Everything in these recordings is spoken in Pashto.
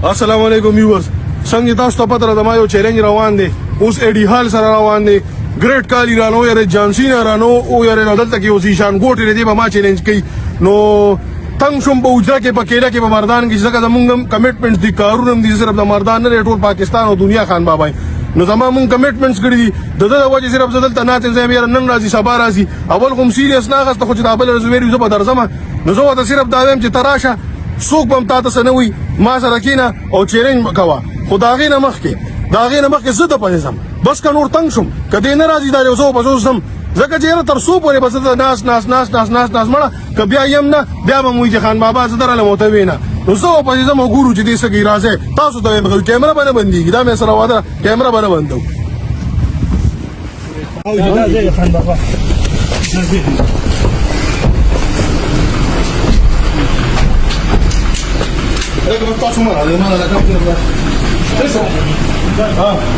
السلام علیکم ویورز څنګه تاسو ته پته را ده ما یو چیلنج روان دی اوس ایډي هال سره روان دی ګریټ کالی رانو یاره جانسین رانو او یاره دلته کې اوس ایشان ګوټ دی به ما چیلنج کوي نو تنگ شوم په وجره کې په کېله کې په مردان کې ځکه زمونږ هم کمیټمنټس دي کارونه هم دي صرف د مردان نه ټول پاکستان او دنیا خان بابا نو زما مونږ کمیټمنټس کړی دي د وجه صرف دلته ناتل زم یاره نن راځي سبا راځي اول کوم سیریس نه غسته خو چې د بل رزویری زه به درځم نو زه ته صرف دا وایم چې تراشه څوک بم تاسو سنوي ما سره کینا او چیلنج کوا خدای نه مخکې زه د پېژم بس که نور تنگ شم کدی نه راځي دا یو زه په زم زکه چې تر سو پورې بس ناس مړه ک بیا یم نه بیا به موږ خان بابا زه درله موته وینا نو زه په دې زمو ګورو چې دې سګی راځي تاسو ته به کیمرا باندې بندي دا مې سره واده کیمرا باندې بندو او دا زه خان بابا تاسو ما لا کمپیوټر eso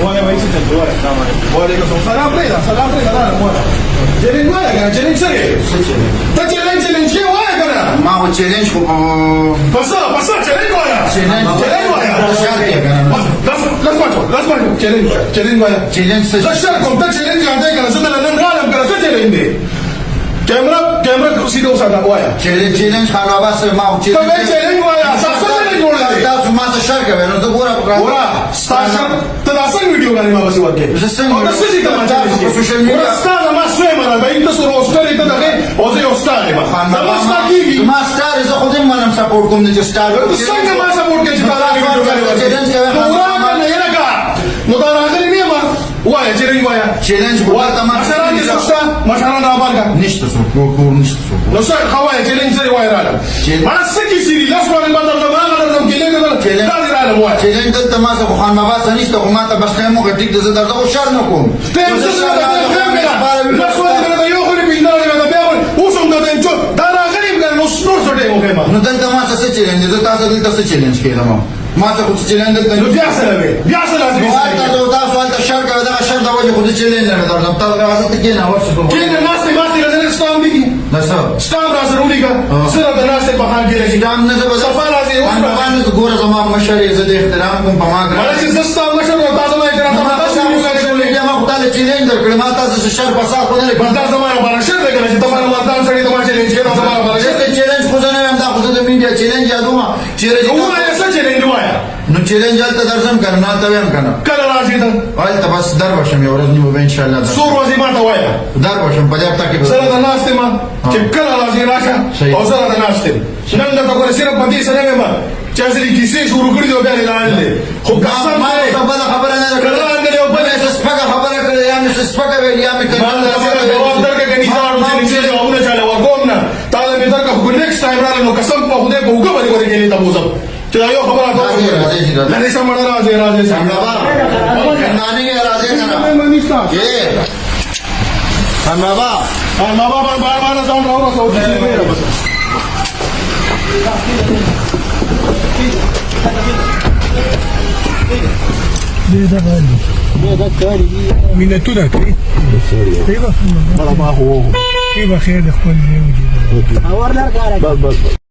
ولا ما يصير الدوار وعليكم السلام سلام چیلنج سره ته چیلنج کې وای کنه ما و چیلنج خو پس چیلنج وایا لازم چیلنج وایا چیلنج څه شر کوم ته چیلنج یاده کنه څه نن غالم کنه څه چیلنج دی کیمرا سیده وساته وایا چیلنج خانه بس ما و چیلنج وایا تاسو ما ته شر کوي نو زه ورا ستاسو ته تاسو ویډیو باندې ما وسی ورته او تاسو چې ته ما په سوشل میډیا ستاسو ما سوي ما به تاسو روستر ته دغه او زه یو ستاره ما ستاره زه خودم منم سپورټ کوم چې ستاره څنګه ما سپورټ کوي چې دا چیلنج کوي نه یې راګه نو دا راغلی نه ما وایا چیلنج وایا چیلنج ورته ما سره دې سوستا مشران را بارګه نشته سو کور نشته سو نو څنګه خوایا چیلنج سره وایا رااله ما سکی سری لاس باندې بدل زمانه چیلنج دلته ما څه خان بابا څه نشته خو ما ته بس خیمو غټیک د زه درته خو شر نه کوم نو دلته ما څه چیلنج زه تاسو دلته څه چیلنج کړم ما څه خو چیلنج دلته نو بیا سره تاسو ولته شر کوي دا شر د وجه خو چیلنج نه درته تاسو راځه ته کې نه ورڅ کې ناسته راځي ستام دي نه ستام راځي روډیګه سره د ناسته په حال کې راځي ستام نه زه صفه راځي اوس باندې ګوره زما مشر زه د احترام کوم په ما ګره چې ستام مشر او تاسو ما احترام تاسو ما خدای چیلنج درکړم ما تاسو شر په سات خو نه بندا زمانه باندې شر دغه چې تاسو مردان سړي ته ما چیلنج کړو زمانه باندې چیلنج خو نه هم دا خو د میډیا چیلنج یادوما چیرې نو ما یې څه چیلنج وایا نو چیلنج هلته درځم کنه نه ته ویم کنه کله راځي ته هلته بس در بشم یو ورځ نیمه ان شاء الله څو ورځې ما ته وایا در بشم په دې هفته کې سره د ناشته ما چې کله راځي راشه او سره د ناشته نن دا کوم صرف پدې سره ما چې اصلي کیسې شروع کړې او بیا لاندې دي خو قسم ما بل خبره نه کړل لاندې یو بل څه سپکه خبره کړې یا مې سپکه ویل یا مې کړل جواب درکې کني ځاړو چې او نه چاله ورګوم نه تا دې درکې خو نیکسټ ټایم راځي نو قسم په خوده په وګه باندې ورګې ته بوزم چې یو خبره راځي نه سم راځي سمبابا نانی راځي کنه کې سمبابا بار ځان راو ده کاری مینتونه کوي ما هو خیر د خپل دی اور لار کار